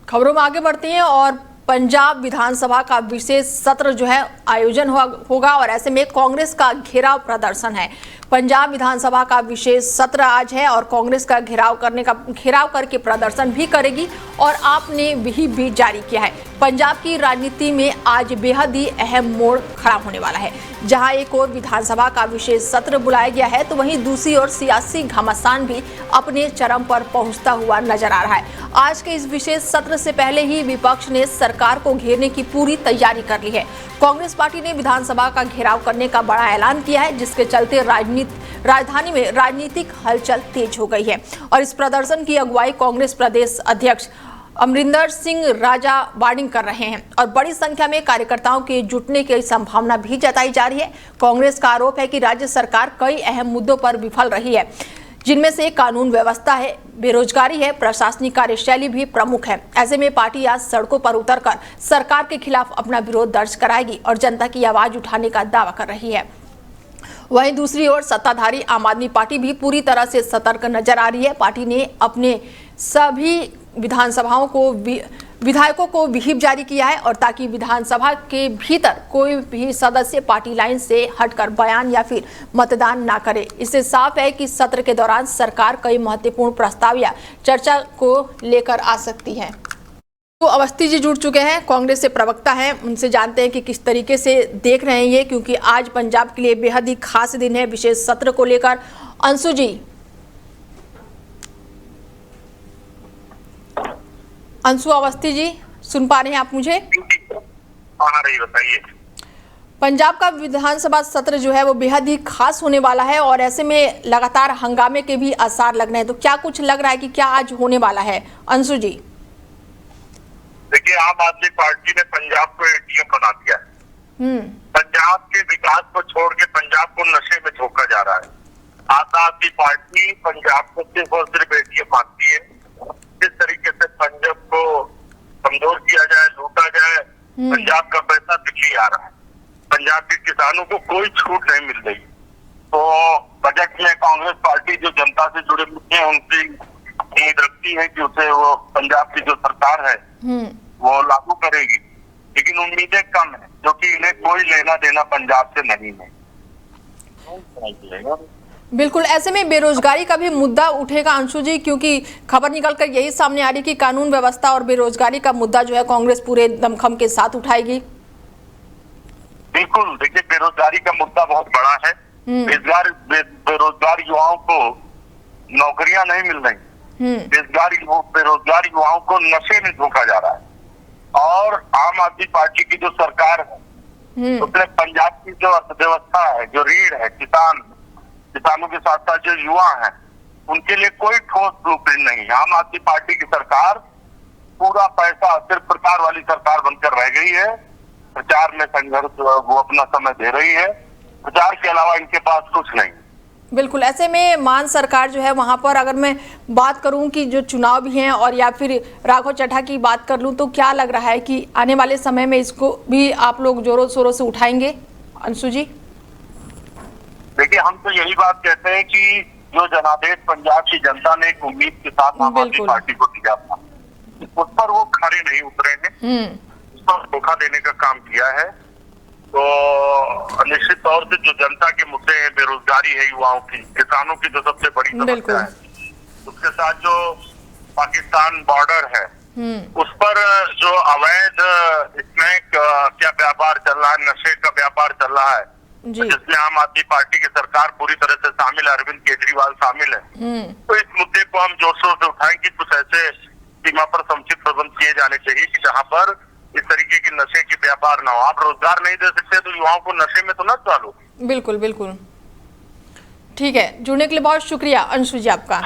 खबरों में आगे बढ़ती हैं और पंजाब विधानसभा का विशेष सत्र जो है आयोजन होगा और ऐसे में कांग्रेस का घेराव प्रदर्शन है। पंजाब विधानसभा का विशेष सत्र आज है और कांग्रेस का घेराव करके प्रदर्शन भी करेगी और आपने भी जारी किया है। पंजाब की राजनीति में आज बेहद ही अहम मोड़ खड़ा होने वाला है। जहां एक और विधानसभा का विशेष सत्र बुलाया गया है तो वहीं दूसरी ओर सियासी घमासान भी अपने चरम पर पहुंचता हुआ नजर आ रहा है। आज के इस विशेष सत्र से पहले ही विपक्ष ने सरकार को घेरने की पूरी तैयारी कर ली है। कांग्रेस पार्टी ने विधानसभा का घेराव करने का बड़ा ऐलान किया है, जिसके चलते राजधानी में राजनीतिक हलचल तेज हो गई है और इस प्रदर्शन की अगुवाई कांग्रेस प्रदेश अध्यक्ष अमरिंदर सिंह राजा वार्निंग कर रहे हैं और बड़ी संख्या में कार्यकर्ताओं के जुटने की संभावना भी जताई जा रही है। कांग्रेस का आरोप है कि राज्य सरकार कई अहम मुद्दों पर विफल रही है, जिनमें से कानून व्यवस्था है, बेरोजगारी है, प्रशासनिक कार्यशैली भी प्रमुख है। ऐसे में पार्टी आज सड़कों पर उतरकर सरकार के खिलाफ अपना विरोध दर्ज कराएगी और जनता की आवाज उठाने का दावा कर रही है। वहीं दूसरी ओर सत्ताधारी आम आदमी पार्टी भी पूरी तरह से सतर्क नजर आ रही है। पार्टी ने अपने सभी विधायकों को व्हिप जारी किया है और ताकि विधानसभा के भीतर कोई भी सदस्य पार्टी लाइन से हटकर बयान या फिर मतदान ना करे। इससे साफ है कि सत्र के दौरान सरकार कई महत्वपूर्ण प्रस्ताव या चर्चा को लेकर आ सकती है। तो अवस्थी जी जुड़ चुके हैं, कांग्रेस से प्रवक्ता हैं, उनसे जानते हैं कि किस तरीके से देख रहे हैं ये, क्योंकि आज पंजाब के लिए बेहद ही खास दिन है विशेष सत्र को लेकर। अंशु जी, अंशु अवस्थी जी, सुन पा रहे हैं आप मुझे? बताइए। पंजाब का विधानसभा सत्र जो है वो बेहद ही खास होने वाला है और ऐसे में लगातार हंगामे के भी आसार लग रहे हैं, तो क्या कुछ लग रहा है कि क्या आज होने वाला है? अंशु जी, देखिए, आम आदमी पार्टी ने पंजाब को एटीएम बना दिया है। पंजाब के विकास को छोड़ के पंजाब को नशे में झोंका जा रहा है। आम आदमी पार्टी पंजाब को सिर्फ और सिर्फ एटीएम मानती है। किस तरीके से पंजाब को कमजोर किया जाए, लूटा जाए, पंजाब का पैसा दिल्ली आ रहा है। पंजाब के किसानों को कोई छूट नहीं मिल रही। तो बजट में कांग्रेस पार्टी जो जनता से जुड़े मुद्दे हैं उनकी उम्मीद रखती है कि उसे वो पंजाब की जो सरकार है वो लागू करेगी, लेकिन उम्मीदें कम है क्योंकि इन्हें कोई लेना देना पंजाब से नहीं है। बिल्कुल, ऐसे में बेरोजगारी का भी मुद्दा उठेगा अंशु जी, क्योंकि खबर निकलकर यही सामने आ रही कि कानून व्यवस्था और बेरोजगारी का मुद्दा जो है कांग्रेस पूरे दमखम के साथ उठाएगी। बिल्कुल, देखिए, बेरोजगारी का मुद्दा बहुत बड़ा है। बेरोजगार युवाओं को नौकरियां नहीं मिल रही। बेरोजगार युवाओं को नशे में धोखा जा रहा है और आम आदमी पार्टी की जो सरकार है उसने पंजाब की जो अर्थव्यवस्था है, जो रीढ़ है, किसानों के साथ साथ जो युवा हैं, उनके लिए कोई ठोस ब्लूप्रिंट नहीं है। आम आदमी पार्टी की सरकार पूरा पैसा सिर्फ प्रचार वाली सरकार बनकर रह गई है। प्रचार में संघर्ष वो अपना समय दे रही है, प्रचार के अलावा इनके पास कुछ नहीं। बिल्कुल, ऐसे में मान सरकार जो है वहां पर अगर मैं बात करूं कि जो चुनाव भी हैं और या फिर राघव चड्ढा की बात कर लूं, तो क्या लग रहा है कि आने वाले समय में इसको भी आप लोग जोरों शोरों से उठाएंगे? अंशु जी, देखिए, हम तो यही बात कहते हैं कि जो जनादेश पंजाब की जनता ने एक उम्मीद के साथ आम आदमी पार्टी को दिया था, उस पर वो खड़े नहीं उतरे हैं, उस पर धोखा देने का काम किया है। तो निश्चित तौर से जो जनता के मुद्दे हैं, बेरोजगारी है युवाओं की, किसानों की जो सबसे बड़ी समस्या है, उसके साथ जो पाकिस्तान बॉर्डर है उस पर जो अवैध स्नैक क्या व्यापार चल रहा है, नशे का व्यापार चल रहा है, जिसमें आम आदमी पार्टी की सरकार पूरी तरह से शामिल है, अरविंद केजरीवाल शामिल है। तो इस मुद्दे को हम जोर शोर से उठाएंगे। कुछ ऐसे सीमा पर समुचित प्रबंध किए जाने चाहिए कि जहाँ पर इस तरीके की नशे की व्यापार ना हो। आप रोजगार नहीं दे सकते तो युवाओं को नशे में तो न डालो। बिल्कुल बिल्कुल, ठीक है। जुड़ने के लिए बहुत शुक्रिया अंशु जी आपका।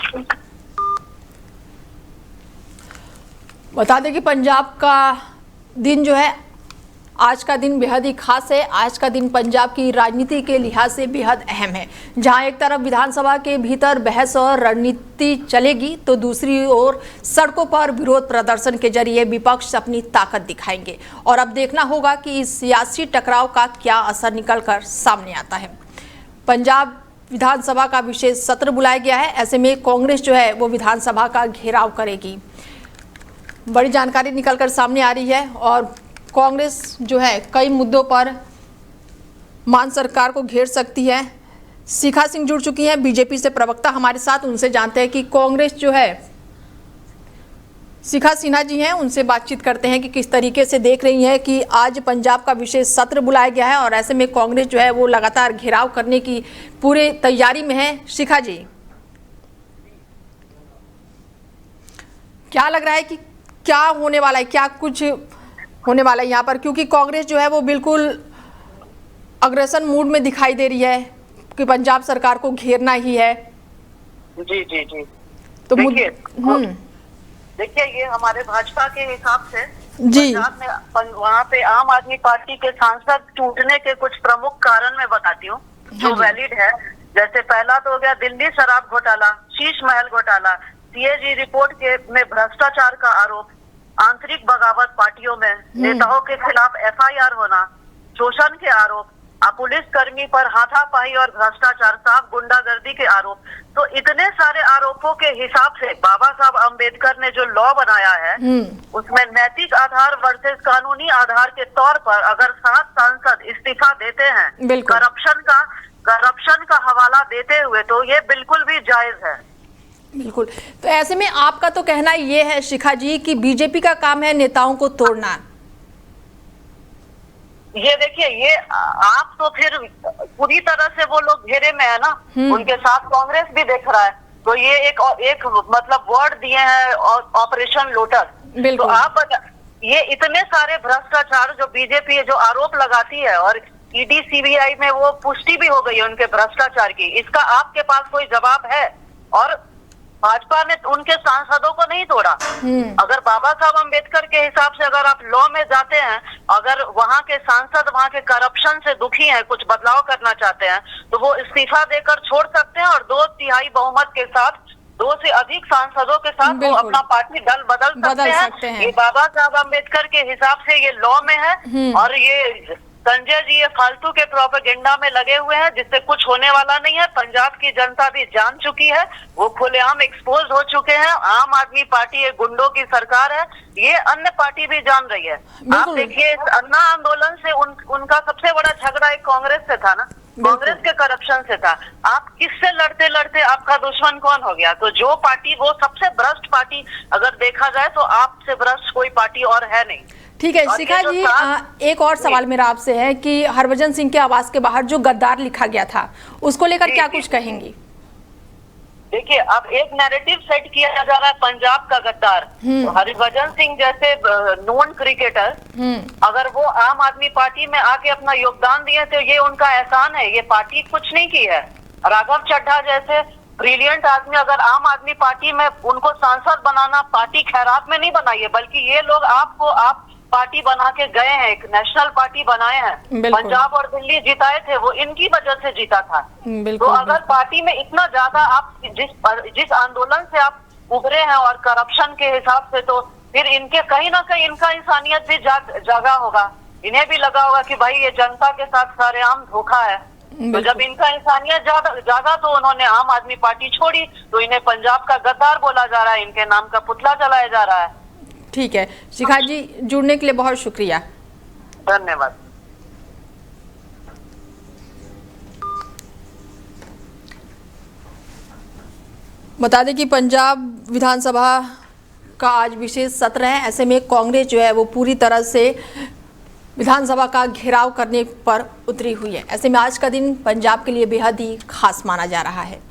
बता दें कि पंजाब का दिन जो है, आज का दिन बेहद ही खास है। आज का दिन पंजाब की राजनीति के लिहाज से बेहद अहम है। जहां एक तरफ विधानसभा के भीतर बहस और रणनीति चलेगी तो दूसरी ओर सड़कों पर विरोध प्रदर्शन के जरिए विपक्ष अपनी ताकत दिखाएंगे और अब देखना होगा कि इस सियासी टकराव का क्या असर निकलकर सामने आता है। पंजाब विधानसभा का विशेष सत्र बुलाया गया है। ऐसे में कांग्रेस जो है वो विधानसभा का घेराव करेगी। बड़ी जानकारी निकलकर सामने आ रही है और कांग्रेस जो है कई मुद्दों पर मान सरकार को घेर सकती है। शिखा सिंह जुड़ चुकी हैं बीजेपी से, प्रवक्ता हमारे साथ, उनसे जानते हैं कि कांग्रेस जो है, शिखा सिन्हा जी हैं, उनसे बातचीत करते हैं कि किस तरीके से देख रही हैं कि आज पंजाब का विशेष सत्र बुलाया गया है और ऐसे में कांग्रेस जो है वो लगातार घेराव करने की पूरी तैयारी में है। शिखा जी, क्या लग रहा है कि क्या होने वाला है, क्या कुछ होने वाला है यहाँ पर, क्योंकि कांग्रेस जो है वो बिल्कुल अग्रेशन मूड में दिखाई दे रही है कि पंजाब सरकार को घेरना ही है। जी जी जी, तो देखिए ये हमारे भाजपा के हिसाब से जी पंजाब में वहाँ पे आम आदमी पार्टी के सांसद टूटने के कुछ प्रमुख कारण मैं बताती हूँ जो वैलिड है। जैसे पहला तो हो गया दिल्ली शराब घोटाला, शीश महल घोटाला, सीएजी रिपोर्ट के में भ्रष्टाचार का आरोप, आंतरिक बगावत पार्टियों में, नेताओं के खिलाफ एफआईआर होना, शोषण के आरोप, पुलिस कर्मी पर हाथापाई और भ्रष्टाचार, साफ गुंडागर्दी के आरोप। तो इतने सारे आरोपों के हिसाब से बाबा साहब अम्बेडकर ने जो लॉ बनाया है उसमें नैतिक आधार वर्सेस कानूनी आधार के तौर पर अगर 7 सांसद इस्तीफा देते हैं करप्शन का हवाला देते हुए, तो ये बिल्कुल भी जायज है। बिल्कुल। तो ऐसे में आपका तो कहना ये है शिखा जी कि बीजेपी का काम है नेताओं को तोड़ना। ये देखिए, ये आप तो फिर पूरी तरह से वो लोग घेरे में है ना, उनके साथ कांग्रेस भी देख रहा है। तो ये एक मतलब वर्ड दिए हैं ऑपरेशन लोटस। तो आप ये इतने सारे भ्रष्टाचार जो बीजेपी जो आरोप लगाती है और ईडी सीबीआई में वो पुष्टि भी हो गई है उनके भ्रष्टाचार की, इसका आपके पास कोई जवाब है? और भाजपा ने उनके सांसदों को नहीं तोड़ा। अगर बाबा साहब अम्बेडकर के हिसाब से अगर आप लॉ में जाते हैं, अगर वहाँ के सांसद वहाँ के करप्शन से दुखी हैं, कुछ बदलाव करना चाहते हैं, तो वो इस्तीफा देकर छोड़ सकते हैं और 2/3 बहुमत के साथ 2 से अधिक सांसदों के साथ वो अपना पार्टी दल बदल सकते हैं। ये बाबा साहब अम्बेडकर के हिसाब से ये लॉ में है। और ये संजय जी ये फालतू के प्रोपेगेंडा में लगे हुए हैं जिससे कुछ होने वाला नहीं है। पंजाब की जनता भी जान चुकी है, वो खुलेआम एक्सपोज हो चुके हैं। आम आदमी पार्टी एक गुंडों की सरकार है, ये अन्य पार्टी भी जान रही है। आप देखिए इस अन्ना आंदोलन से उनका सबसे बड़ा झगड़ा एक कांग्रेस से था ना, कांग्रेस के करप्शन से था। आप किससे लड़ते लड़ते आपका दुश्मन कौन हो गया? तो जो पार्टी वो सबसे भ्रष्ट पार्टी अगर देखा जाए तो आपसे भ्रष्ट कोई पार्टी और है नहीं। ठीक है शिखा जी, एक और सवाल मेरा आपसे है कि हरभजन सिंह के आवास के बाहर जो गद्दार लिखा गया था उसको लेकर क्या कुछ कहेंगी? देखिए, अब एक नैरेटिव सेट किया जा रहा है पंजाब का गद्दार। हरभजन सिंह जैसे नॉन क्रिकेटर अगर वो आम आदमी पार्टी में आके अपना योगदान दिए तो ये उनका एहसान है, ये पार्टी कुछ नहीं की है। राघव चड्ढा जैसे ब्रिलियंट आदमी अगर आम आदमी पार्टी में उनको सांसद बनाना, पार्टी खैरात में नहीं बनाई है, बल्कि ये लोग आप पार्टी बना के गए हैं, एक नेशनल पार्टी बनाए हैं। पंजाब और दिल्ली जिताए थे, वो इनकी वजह से जीता था। तो अगर पार्टी में इतना ज्यादा आप जिस आंदोलन से आप उभरे हैं और करप्शन के हिसाब से, तो फिर इनके कहीं ना कहीं इनका इंसानियत भी जागा होगा। इन्हें भी लगा होगा कि भाई ये जनता के साथ सरेआम धोखा है। तो जब इनका इंसानियत जागा तो उन्होंने आम आदमी पार्टी छोड़ी, तो इन्हें पंजाब का गद्दार बोला जा रहा है, इनके नाम का पुतला जलाया जा रहा है। ठीक है शिखा जी, जुड़ने के लिए बहुत शुक्रिया, धन्यवाद। बता दें कि पंजाब विधानसभा का आज विशेष सत्र है। ऐसे में कांग्रेस जो है वो पूरी तरह से विधानसभा का घेराव करने पर उतरी हुई है। ऐसे में आज का दिन पंजाब के लिए बेहद ही खास माना जा रहा है।